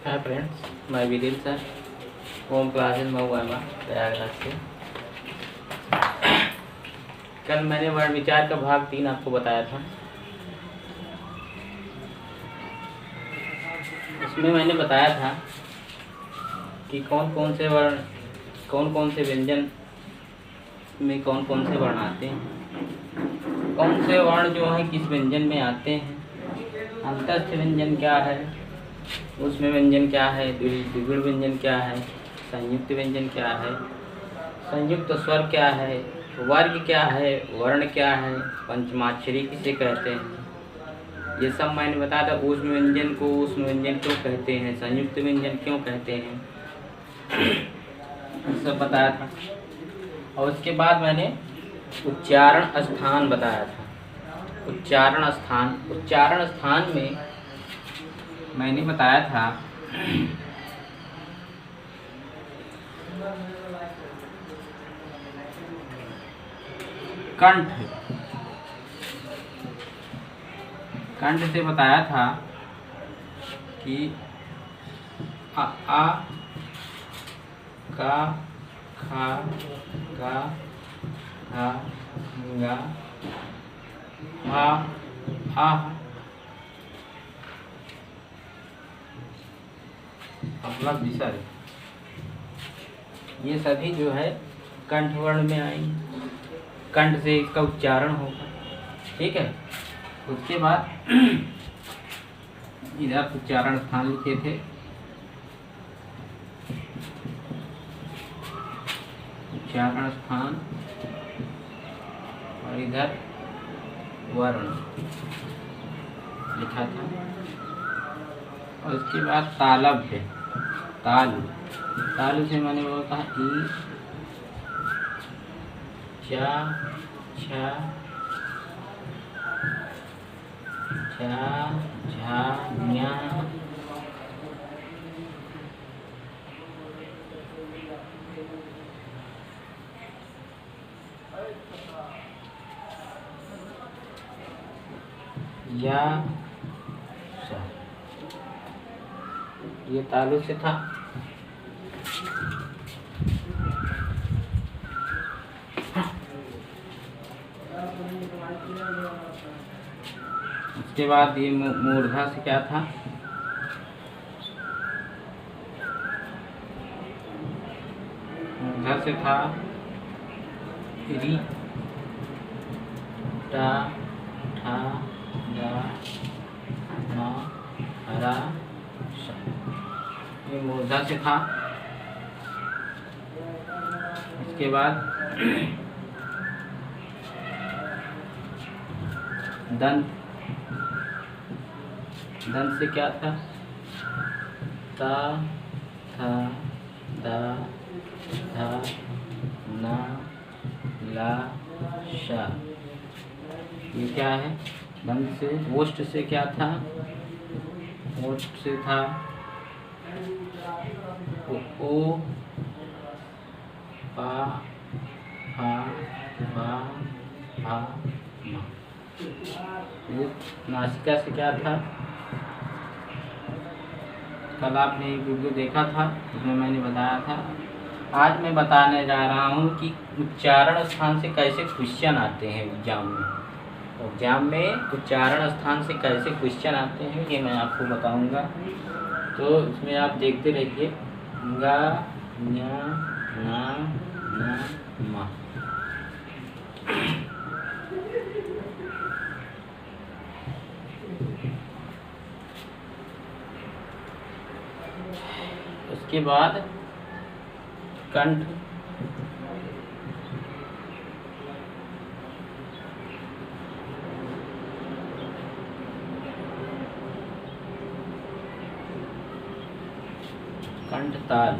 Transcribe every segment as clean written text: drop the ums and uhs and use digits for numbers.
Hi friends, मैं विदिल sir, home classes महुआ प्रयागराज से। कल मैंने वर्ण विचार का भाग 3 आपको बताया था। उसमें मैंने बताया था कि कौन कौन से वर्ण, कौन कौन से व्यंजन में कौन कौन से वर्ण आते हैं, कौन से वर्ण जो हैं किस व्यंजन में आते हैं, अंतस्थ व्यंजन क्या है, उसमें व्यंजन क्या है, द्विगुण व्यंजन क्या है, संयुक्त व्यंजन क्या है, संयुक्त स्वर क्या है, वर्ग क्या है, वर्ण क्या है, पंचमाक्षरी किसे कहते हैं, ये सब मैंने बताया था। ऊष्म व्यंजन को ऊष्म व्यंजन क्यों कहते हैं, संयुक्त व्यंजन क्यों कहते हैं, ये सब बताया था। और उसके बाद मैंने उच्चारण स्थान बताया था। उच्चारण स्थान में मैंने बताया था कंठ से बताया था कि आ का खा गा घा गा आ मतलब विसर्ग, ये सभी जो है कंठ वर्ण में आएंगे। कंठ से इसका उच्चारण होगा, ठीक है। उसके बाद इधर उच्चारण स्थान लिखे थे, उच्चारण स्थान, और इधर वर्ण लिखा था। और उसके बाद तालव्य, तालु से मैंने वो कहा ई चा छा झा झा न्या, या सा, ये तालु से था। उसके बाद ये मूर्धा से क्या था, मूर्धा से था री टा ठा दा मा रा सा, ये मूर्धा से था। उसके बाद दंत, दंत से क्या था, ता था दा धा ना ला शा, ये क्या है दंत से। ओष्ठ से क्या था, ओष्ठ से था ओ पा फा भा भा मा। नासिका से क्या था, कल आपने एक वीडियो देखा था, उसमें मैंने बताया था। आज मैं बताने जा रहा हूँ कि उच्चारण स्थान से कैसे क्वेश्चन आते हैं एग्जाम में। एग्जाम में उच्चारण स्थान से कैसे क्वेश्चन आते हैं ये मैं आपको बताऊंगा, तो इसमें आप देखते रहिए। गा न्या ना ना मा। उसके बाद कंठ, कंठ ताल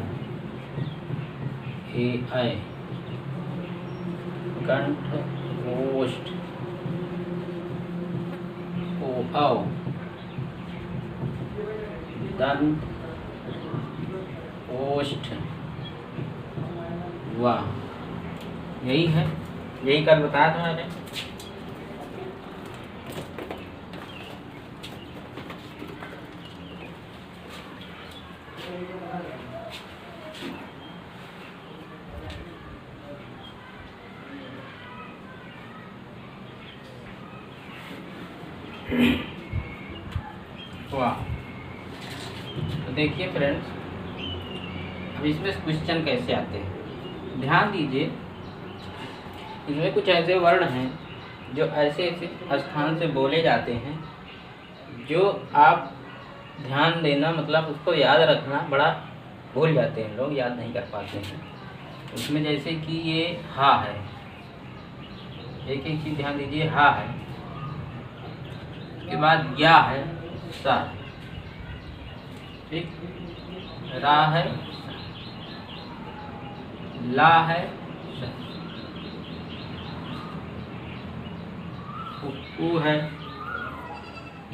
ए ऐ, कंठ ओष्ठ ओ औ, दंत ओष्ठ वाह, यही है, यही कल बताया था मैंने। वाह। तो देखिए फ्रेंड्स, अब इसमें क्वेश्चन कैसे आते हैं, ध्यान दीजिए। इसमें कुछ ऐसे वर्ण हैं जो ऐसे ऐसे स्थान से बोले जाते हैं जो आप ध्यान देना, मतलब उसको याद रखना, बड़ा भूल जाते हैं लोग, याद नहीं कर पाते हैं। उसमें जैसे कि ये हा है, एक एक चीज़ ध्यान दीजिए। हा है, उसके बाद या है, सा है, ठीक, रा है, ला है, उ है,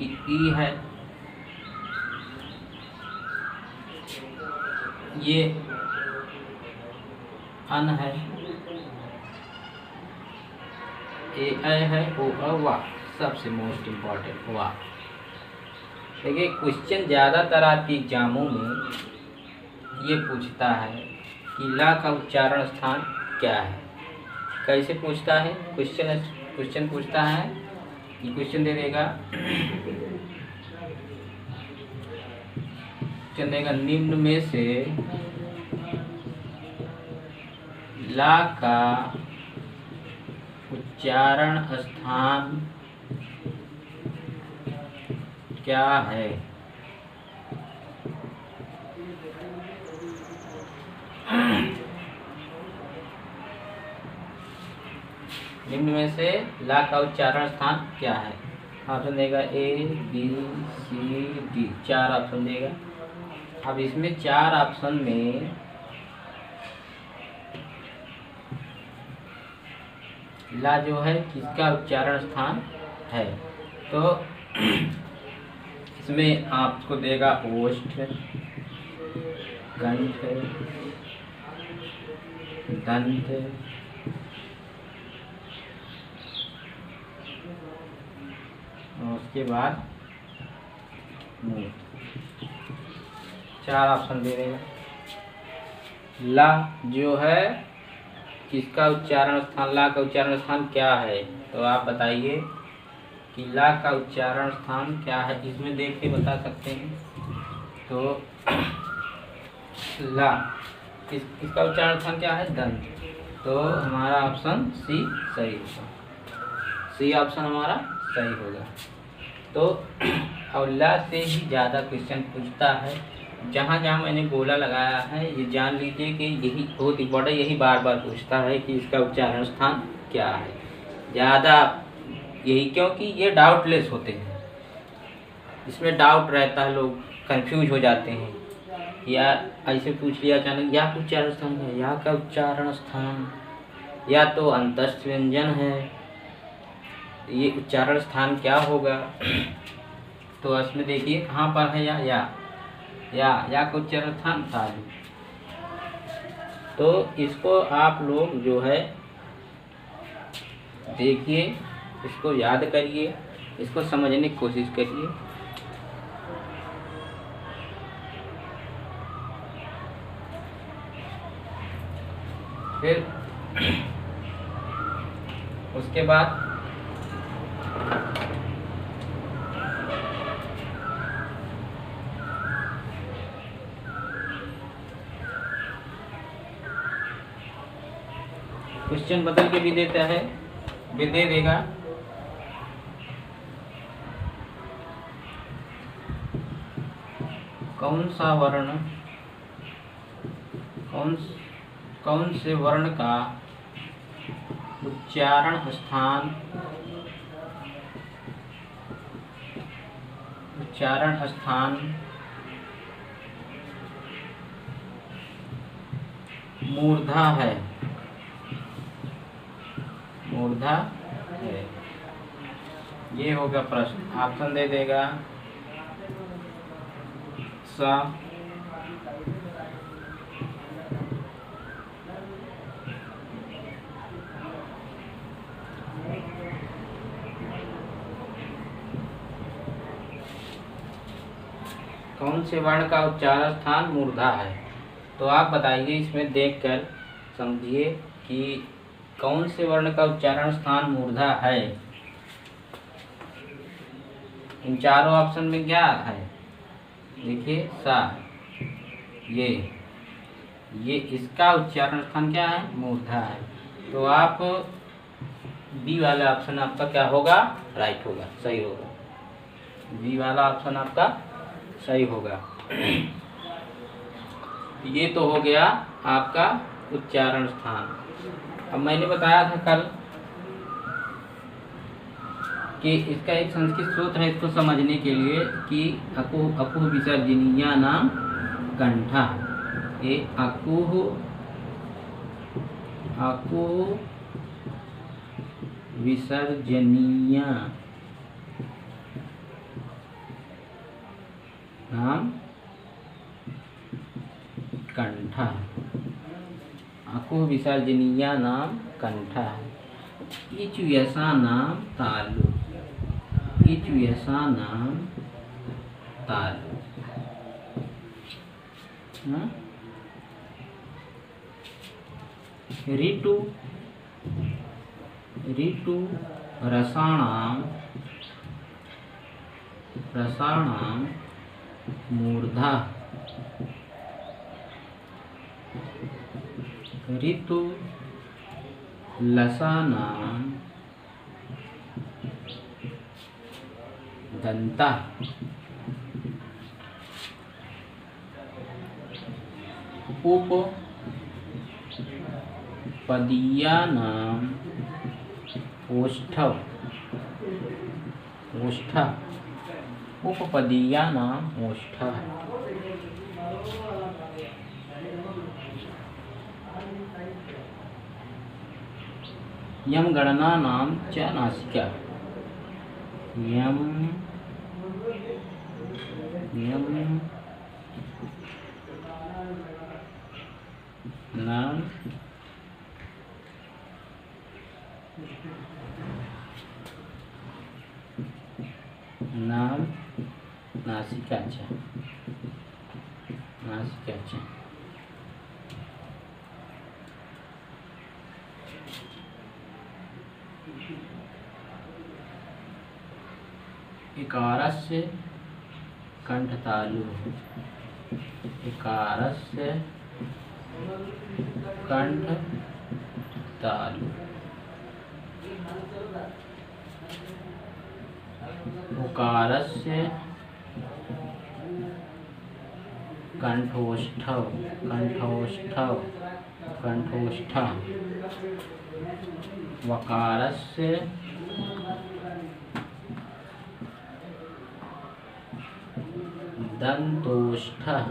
ई है, ये अन है, ए है, ओ वाह, सबसे मोस्ट इम्पॉर्टेंट वाह। देखिए क्वेश्चन ज़्यादातर आपके एग्जामों में ये पूछता है कि ला का उच्चारण स्थान क्या है। कैसे पूछता है? क्वेश्चन पूछता है, ये क्वेश्चन दे देगा, क्वेश्चन देगा निम्न में से ला का उच्चारण स्थान क्या है। निम्न में से ला का उच्चारण स्थान क्या है? ऑप्शन देगा ए, बी, सी, डी, 4 ऑप्शन देगा। अब इसमें 4 ऑप्शन में ला जो है किसका उच्चारण स्थान है? तो इसमें आपको देगा ओष्ठ, कंठ, दंत, और उसके बाद मुंह। 4 ऑप्शन दे देगा। ला जो है किसका उच्चारण स्थान, ला का उच्चारण स्थान क्या है? तो आप बताइए कि ला का उच्चारण स्थान क्या है। इसमें देख के बता सकते हैं। तो ला इसका उच्चारण स्थान क्या है? दंत। तो हमारा ऑप्शन सी सही होगा, सी ऑप्शन हमारा सही होगा। तो और ला से ही ज़्यादा क्वेश्चन पूछता है। जहाँ जहाँ मैंने गोला लगाया है ये जान लीजिए कि यही बहुत इम्पोर्टेंट, यही बार बार पूछता है कि इसका उच्चारण स्थान क्या है। ज़्यादा यही, क्योंकि ये डाउटलेस होते हैं, इसमें डाउट रहता है, लोग कंफ्यूज हो जाते हैं। या ऐसे पूछ लिया अचानक, या का उच्चारण स्थान है, या का उच्चारण स्थान, या तो अंतस्थ व्यंजन है, ये उच्चारण स्थान क्या होगा? तो इसमें देखिए कहाँ पर है या का उच्चारण स्थान तालु। तो इसको आप लोग जो है देखिए, इसको याद करिए, इसको समझने की कोशिश करिए। फिर उसके बाद क्वेश्चन बदल के भी देता है, भी दे देगा। कौन सा वर्ण, कौन से वर्ण का उच्चारण स्थान मूर्धा है, मूर्धा है। ये होगा प्रश्न। ऑप्शन दे देगा सा, कौन से वर्ण का उच्चारण स्थान मूर्धा है? तो आप बताइए, इसमें देखकर समझिए कि कौन से वर्ण का उच्चारण स्थान मूर्धा है। इन चारों ऑप्शन में क्या है? देखिए सा, ये इसका उच्चारण स्थान क्या है? मूर्धा है। तो आप बी वाला ऑप्शन आपका क्या होगा? राइट होगा, सही होगा। बी वाला ऑप्शन आपका सही होगा। ये तो हो गया आपका उच्चारण स्थान। अब मैंने बताया था कल कि इसका एक संस्कृत सूत्र है, इसको समझने के लिए कि अकुह विसर्जनीया नाम कंठा। ये अकुह विसर्जनीया नाम कंठा। अकुह विसर्जनीया नाम कंठा है। इचु यसा नाम तालु। इचु यसा नाम तालु। ऋतु रसाणाम मूर्धा। ऋतु लसानाम दंता। उपपदीयानाम ओष्ठव। उपपदीयानाम ओष्ठः। यम गणना नाम च नासिका। यम नाम नासिका च। इकारस्य कंठतालु। इकारस्य कंठतालु। उकारस्य कंठोष्ठव। वकारस्य दंतोष्ठः।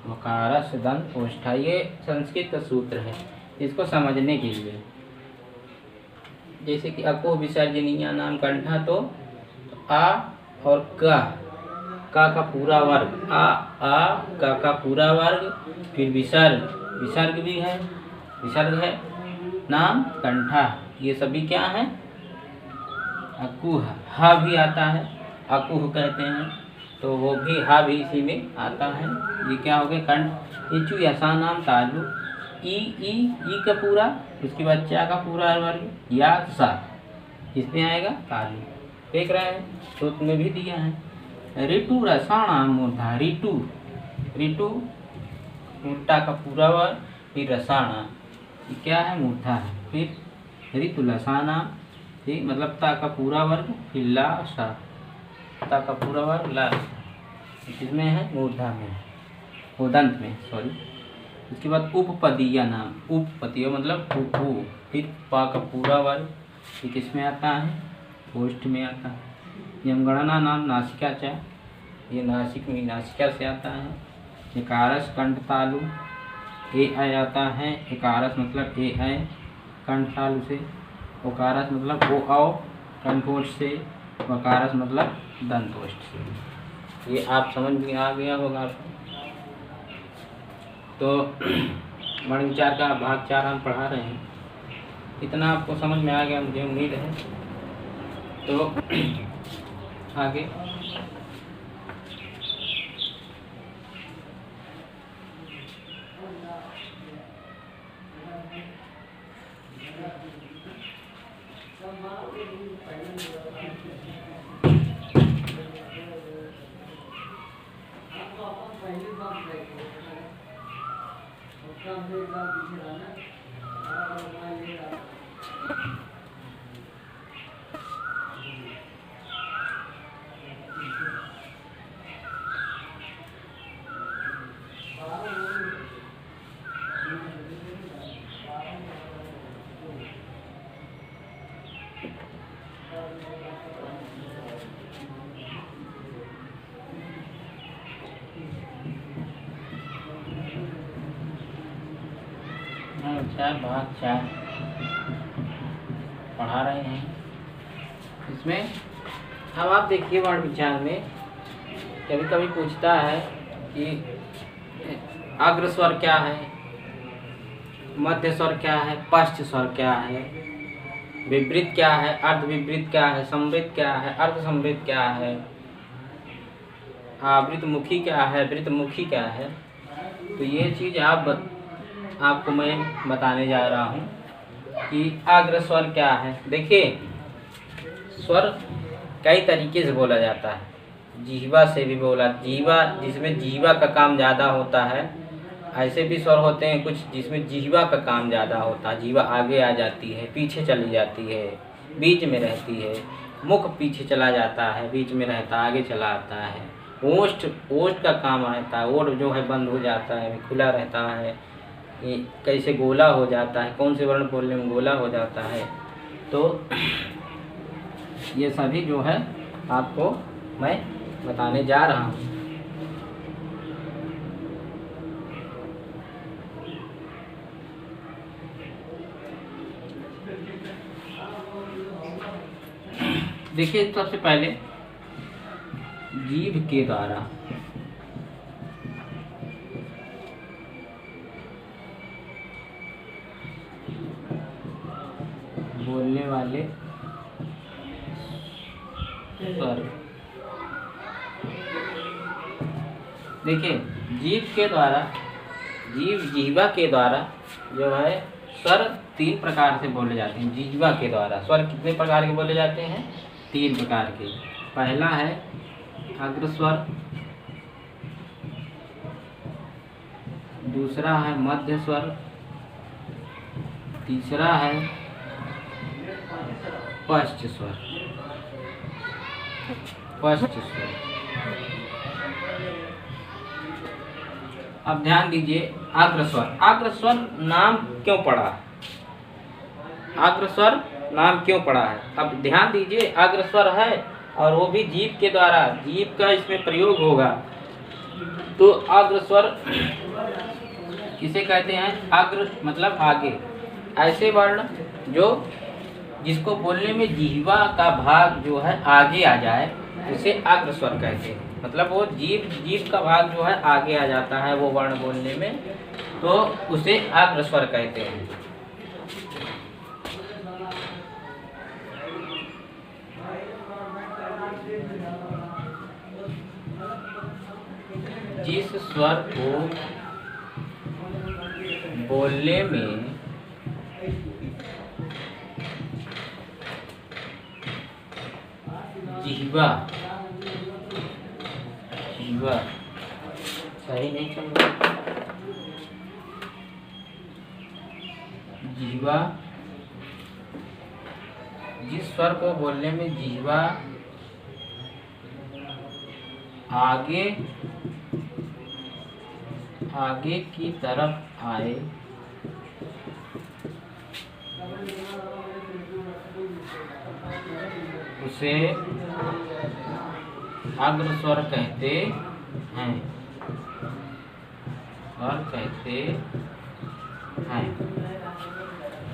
वकारस्य दंतोष्ठः। ये संस्कृत का सूत्र है, इसको समझने के लिए। जैसे कि अकुह विसर्जनीया नाम कंठा, तो आ और का पूरा वर्ग, आ का पूरा वर्ग, फिर विसर्ग भी है, विसर्ग है, नाम कंठा। ये सभी क्या है? अकुह। हा भी आता है, अकुह कहते हैं, तो वो भी हा भी इसी में आता है। ये क्या हो गए? कंठ। इचु यसा नाम तालु। ई का पूरा, उसके बाद चा का पूरा वर्ग, या सा, इसमें आएगा तालु। देख रहे हैं, सूत्र में भी दिया है। ऋतु रसाणाम मूर्धा। ऋतु उल्टा का पूरा वर्ग, फिर रसाणा, ये क्या है? मूर्धा है। फिर ऋतु लसाना, ठीक, मतलब ता का पूरा वर्ग, फिर ला सा, ता का पूरा वर्ग ला, इसमें है मूर्धा में, उदंत में, सॉरी। उसके बाद उपपदीय नाम। उपपदीय मतलब उपू, फिर पा का पूरा वर्ग, ये किसमें आता है? ओष्ठ में आता है। यमगणना नाम नासिका च। ये नासिका से आता है। इकारस कंठतालु। ए आय आता है। इकारस मतलब ए आय, कंठतालु से। ओकारस मतलब ओ आओ, कंठोष्ठ से। वकारस मतलब दंतोष्ठ से। ये आप समझ में आ गया होगा आपको। तो वर्ण विचार का भाग 4 हम पढ़ा रहे हैं, इतना आपको समझ में आ गया मुझे उम्मीद है। तो आगे चार भाग चार पढ़ा रहे हैं इसमें। अब आप देखिए वर्ण विचार में कभी कभी पूछता है कि अग्र स्वर क्या है, मध्य स्वर क्या है, पश्च स्वर क्या है, विपरीत क्या है, अर्ध विपरीत क्या है, समृद्ध क्या है, अर्ध समृद्ध क्या है, आवृतमुखी क्या है, वृतमुखी क्या है। तो ये चीज़ आपको मैं बताने जा रहा हूँ कि अग्र स्वर क्या है। देखिए स्वर कई तरीके से बोला जाता है। जीवा से भी बोला, जीवा जिसमें जीवा का काम ज़्यादा होता है, ऐसे भी स्वर होते हैं कुछ जिसमें जीवा का काम ज़्यादा होता है। जीवा आगे आ जाती है, पीछे चली जाती है, बीच में रहती है, मुख पीछे चला जाता है, बीच में रहता है, आगे चला आता है। ओष्ठ का काम रहता है, ओठ जो है बंद हो जाता है, खुला रहता है, ये कैसे गोला हो जाता है, कौन से वर्ण बोलने में गोला हो जाता है। तो ये सभी जो है आपको मैं बताने जा रहा हूँ। देखिए सबसे पहले जीभ के द्वारा बोलने वाले स्वर। देखिए जीवा के द्वारा जो है स्वर 3 प्रकार से बोले जाते हैं। जीवा के द्वारा स्वर कितने प्रकार के बोले जाते हैं? 3 प्रकार के। पहला है अग्र स्वर, दूसरा है मध्य स्वर, तीसरा है पश्च स्वर। अब ध्यान दीजिए अग्र स्वर नाम क्यों पड़ा? अग्र स्वर नाम क्यों पड़ा है? अब ध्यान दीजिए अग्र स्वर है और वो भी जीभ के द्वारा, जीभ का इसमें प्रयोग होगा। तो अग्र स्वर किसे कहते हैं? अग्र मतलब आगे। ऐसे वर्ण जो जिसको बोलने में जिह्वा का भाग जो है आगे आ जाए उसे अग्र स्वर कहते हैं। मतलब वो जीभ का भाग जो है आगे आ जाता है वो वर्ण बोलने में, तो उसे अग्र स्वर कहते हैं। जिस स्वर को बोलने में जिह्वा सही नहीं चल रहा। जिह्वा जिस स्वर को बोलने में जिह्वा आगे की तरफ आए उसे अग्र स्वर कहते हैं।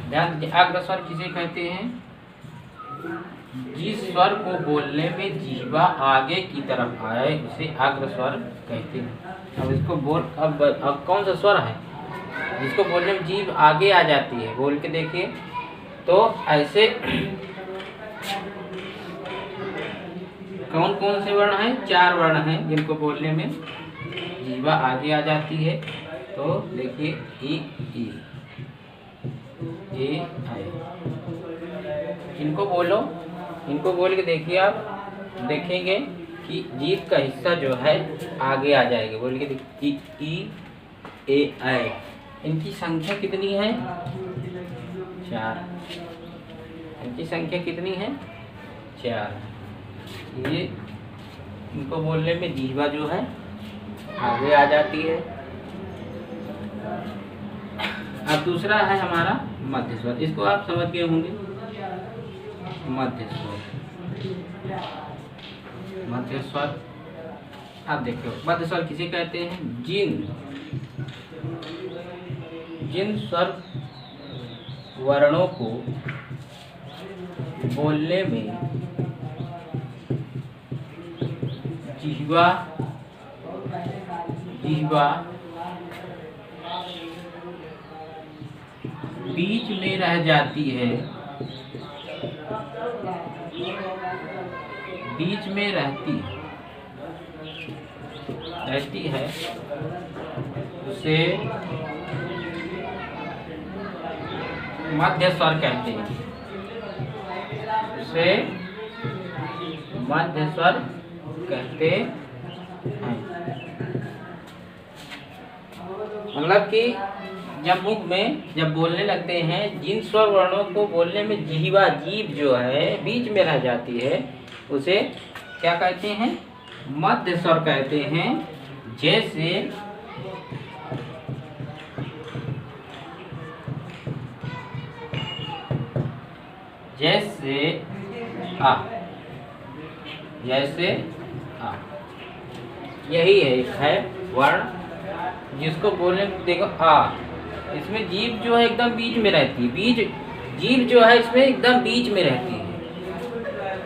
ध्यान दीजिए अग्र स्वर किसे कहते हैं? जिस स्वर को बोलने में जिह्वा आगे की तरफ आए उसे अग्र स्वर कहते हैं। अब इसको अब कौन सा स्वर है जिसको बोलने में जीभ आगे आ जाती है? बोल के देखिए। तो ऐसे कौन कौन से वर्ण हैं? 4 वर्ण हैं जिनको बोलने में जीवा आगे आ जाती है। तो देखिए ई ए आई, इनको बोलो, इनको बोल के देखिए। आप देखेंगे कि जीभ का हिस्सा जो है आगे आ जाएगा। बोल के देखिए, ई ए आई, इनकी संख्या कितनी है? 4। इनकी संख्या कितनी है? 4। ये इनको बोलने में जीवा जो है आगे आ जाती है। अब दूसरा है हमारा मध्य स्वर, इसको आप समझ गए होंगे। मध्य स्वर, मध्य स्वर आप देखो, मध्य स्वर किसे कहते हैं? जिन स्वर वर्णों को बोलने में जिह्वा बीच में रह जाती है, बीच में रहती है, उसे मध्य स्वर कहते हैं। उसे मध्य स्वर कहते हैं। मतलब कि जब मुख में जब बोलने लगते हैं, जिन स्वर वर्णों को बोलने में जीभ जो है बीच में रह जाती है, उसे क्या कहते हैं? मध्य स्वर कहते हैं। जैसे आ, यही है वर्ण जिसको बोलने देखो आ, इसमें जीभ जो है एकदम बीच में रहती है। जीभ जो है इसमें एकदम बीच में रहती है।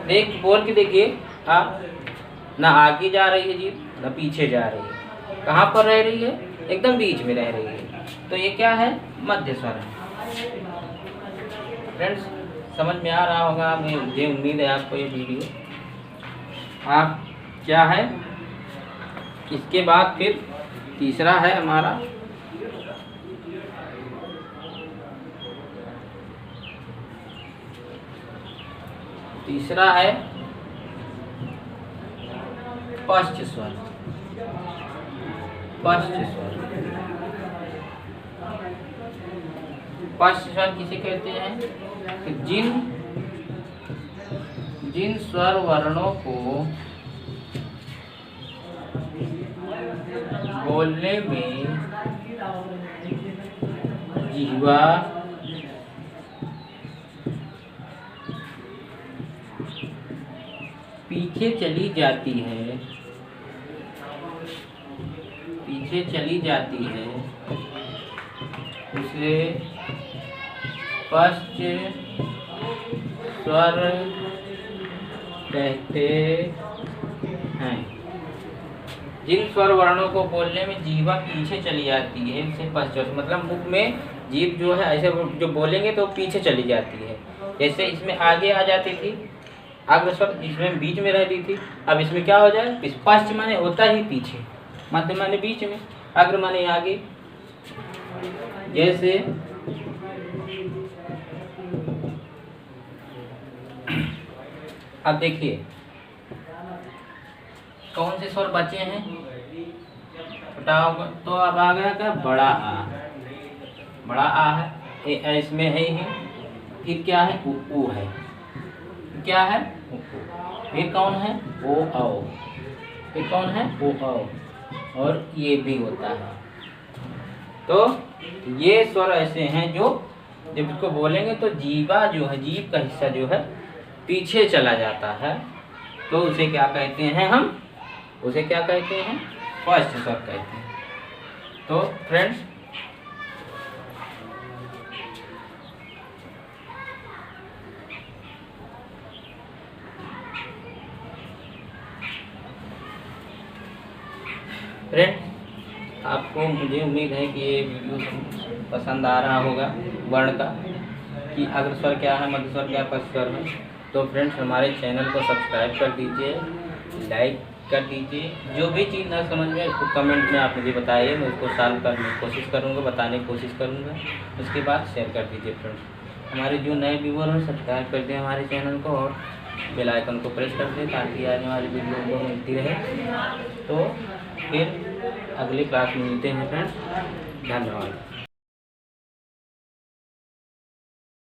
देख बोल के देखिए, आ, ना आगे जा रही है जीभ, ना पीछे जा रही है। कहाँ पर रह रही है? एकदम बीच में रह रही है। तो ये क्या है? मध्य स्वर है। फ्रेंड्स समझ में आ रहा होगा, मुझे उम्मीद है आपको ये वीडियो। आप क्या है, इसके बाद फिर तीसरा है हमारा पश्च स्वर। पश्च स्वर किसे कहते हैं? जिन स्वर वर्णों को बोलने में जिह्वा पीछे चली जाती है, उसे पश्च स्वर कहते हैं। जिन स्वर वर्णों को बोलने में जीवा पीछे चली जाती है, उसे पश्च स्वर, मतलब मुख में जीभ जो है ऐसे जो बोलेंगे तो पीछे चली जाती है। जैसे इसमें आगे आ जाती थी अग्र स्वर, इसमें बीच में रहती थी। अब इसमें क्या हो जाए? पश्च माने होता ही पीछे, मध्य माने बीच में, अग्र माने आगे। जैसे अब देखिए कौन से स्वर बचे हैं? बताओ। तो अब आ गया क्या? बड़ा आ है, इसमें है ही। फिर क्या है? उ है। क्या है? फिर कौन है? ओ आओ। फिर कौन है? ओ आओ। और ये भी होता है। तो ये स्वर ऐसे हैं जो जब इसको बोलेंगे तो जीवा जो है, जीभ का हिस्सा जो है पीछे चला जाता है, तो उसे क्या कहते हैं? हम उसे क्या कहते हैं? पश्च स्वर कहते हैं। तो फ्रेंड्स आपको मुझे उम्मीद है कि ये वीडियो पसंद आ रहा होगा वर्ण का, कि अग्र स्वर क्या है, मध्य स्वर क्या है, पश्च स्वर है। तो फ्रेंड्स हमारे चैनल को सब्सक्राइब कर दीजिए, लाइक कर दीजिए। जो भी चीज़ ना समझ में उसको कमेंट में आप मुझे बताइए, मैं उसको सॉल्व करने की कोशिश करूँगा, बताने की कोशिश करूँगा। उसके बाद शेयर कर दीजिए फ्रेंड्स। हमारे जो नए व्यूअर हैं सब्सक्राइब कर दें हमारे चैनल को, और बेल आइकन को प्रेस कर दें ताकि आने वाली वीडियो को मिलती रहे। तो फिर अगली क्लास में मिलते हैं फ्रेंड्स, धन्यवाद।